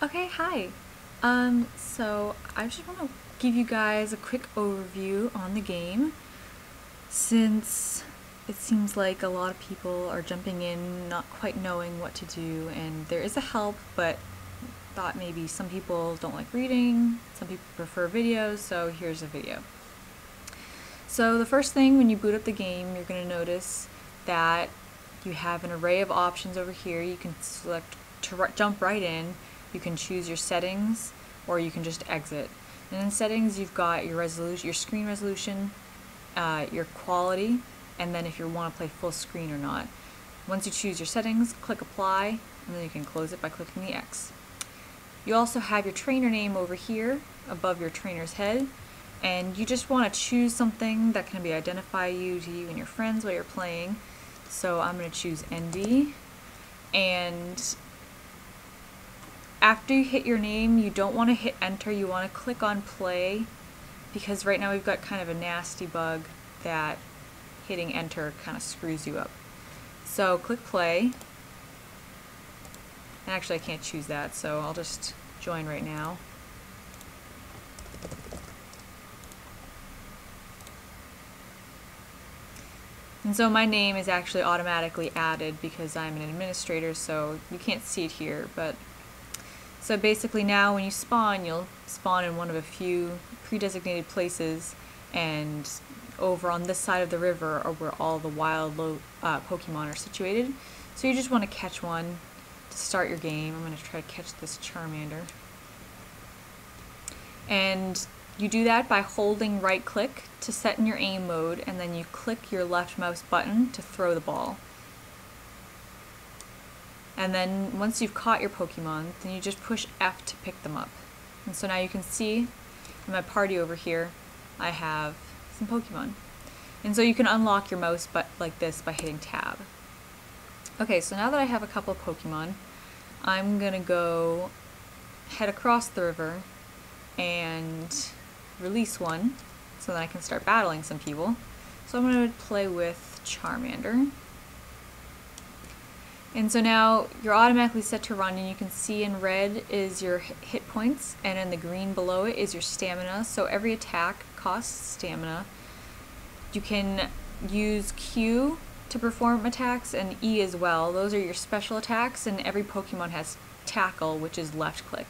Okay, hi. So I just want to give you guys a quick overview on the game since it seems like a lot of people are jumping in not quite knowing what to do, and there is a help, but thought maybe some people don't like reading, some people prefer videos, so here's a video. So the first thing when you boot up the game, you're going to notice that you have an array of options over here. You can select to jump right in. You can choose your settings, or you can just exit. And in settings, you've got your resolution, your screen resolution, your quality, and then if you want to play full screen or not. Once you choose your settings, click apply, and then you can close it by clicking the X. You also have your trainer name over here above your trainer's head, and you just want to choose something that can identify you to you and your friends while you're playing. So I'm going to choose ND, and after you hit your name, you don't want to hit enter, you want to click on play, because right now we've got kind of a nasty bug that hitting enter kind of screws you up. So click play. And actually I can't choose that, so I'll just join right now. And so my name is actually automatically added because I'm an administrator, so you can't see it here, but so basically now when you spawn, you'll spawn in one of a few pre-designated places, and over on this side of the river are where all the wild Pokemon are situated. So you just want to catch one to start your game. I'm going to try to catch this Charmander. And you do that by holding right click to set in your aim mode, and then you click your left mouse button to throw the ball. And then once you've caught your Pokemon, then you just push F to pick them up. And so now you can see in my party over here, I have some Pokemon. And so you can unlock your mouse like this by hitting tab. Okay, so now that I have a couple of Pokemon, I'm gonna go head across the river and release one so that I can start battling some people. So I'm gonna play with Charmander. And so now you're automatically set to run, and you can see in red is your hit points, and in the green below it is your stamina. So every attack costs stamina. You can use Q to perform attacks, and E as well. Those are your special attacks, and every Pokemon has tackle, which is left click.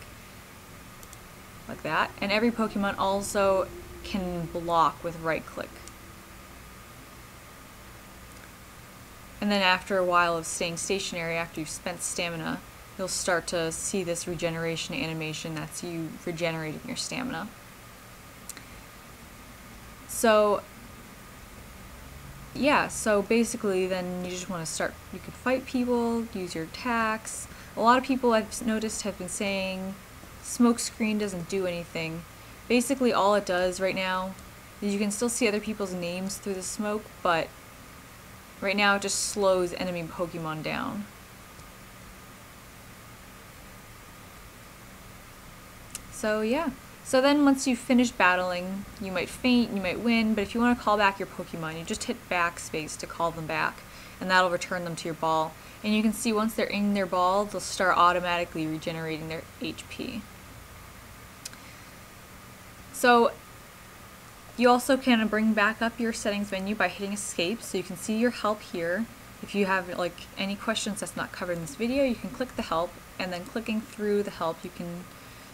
Like that. And every Pokemon also can block with right click. And then after a while of staying stationary, after you've spent stamina, you'll start to see this regeneration animation. That's you regenerating your stamina. So yeah, so basically then you just want to start, you can fight people, use your attacks. A lot of people I've noticed have been saying smoke screen doesn't do anything. Basically all it does right now is you can still see other people's names through the smoke, but right now it just slows enemy Pokemon down. So yeah. So then once you've finished battling, you might faint, you might win, but if you want to call back your Pokemon, you just hit backspace to call them back, and that'll return them to your ball. And you can see once they're in their ball, they'll start automatically regenerating their HP. So you also can bring back up your settings menu by hitting escape, so you can see your help here. If you have like any questions that's not covered in this video, you can click the help, and then clicking through the help you can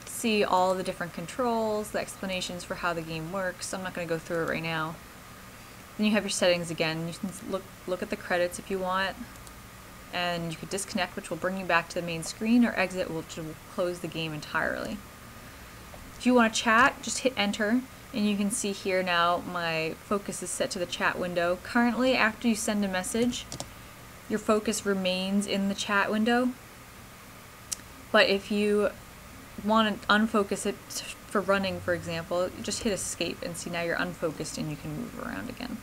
see all the different controls, the explanations for how the game works. I'm not going to go through it right now. Then you have your settings again. You can look at the credits if you want, and you could disconnect, which will bring you back to the main screen, or exit, which will close the game entirely. If you want to chat, just hit enter, and you can see here now my focus is set to the chat window. Currently, after you send a message, your focus remains in the chat window, but if you want to unfocus it for running, for example, you just hit escape, and see now you're unfocused and you can move around again.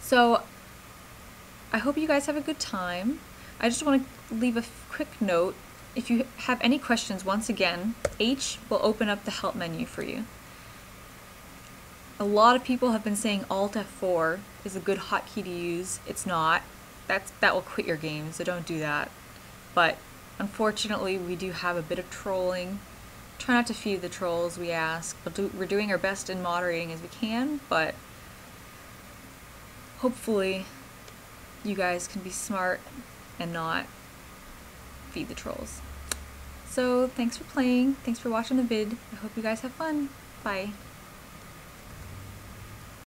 So I hope you guys have a good time. I just want to leave a quick note. If you have any questions, once again, H will open up the help menu for you. A lot of people have been saying Alt F4 is a good hotkey to use. It's not. That will quit your game, so don't do that. But Unfortunately, we do have a bit of trolling. Try not to feed the trolls, we ask, but we're doing our best in moderating as we can, but hopefully you guys can be smart and not feed the trolls. So thanks for playing, thanks for watching the vid, I hope you guys have fun. Bye.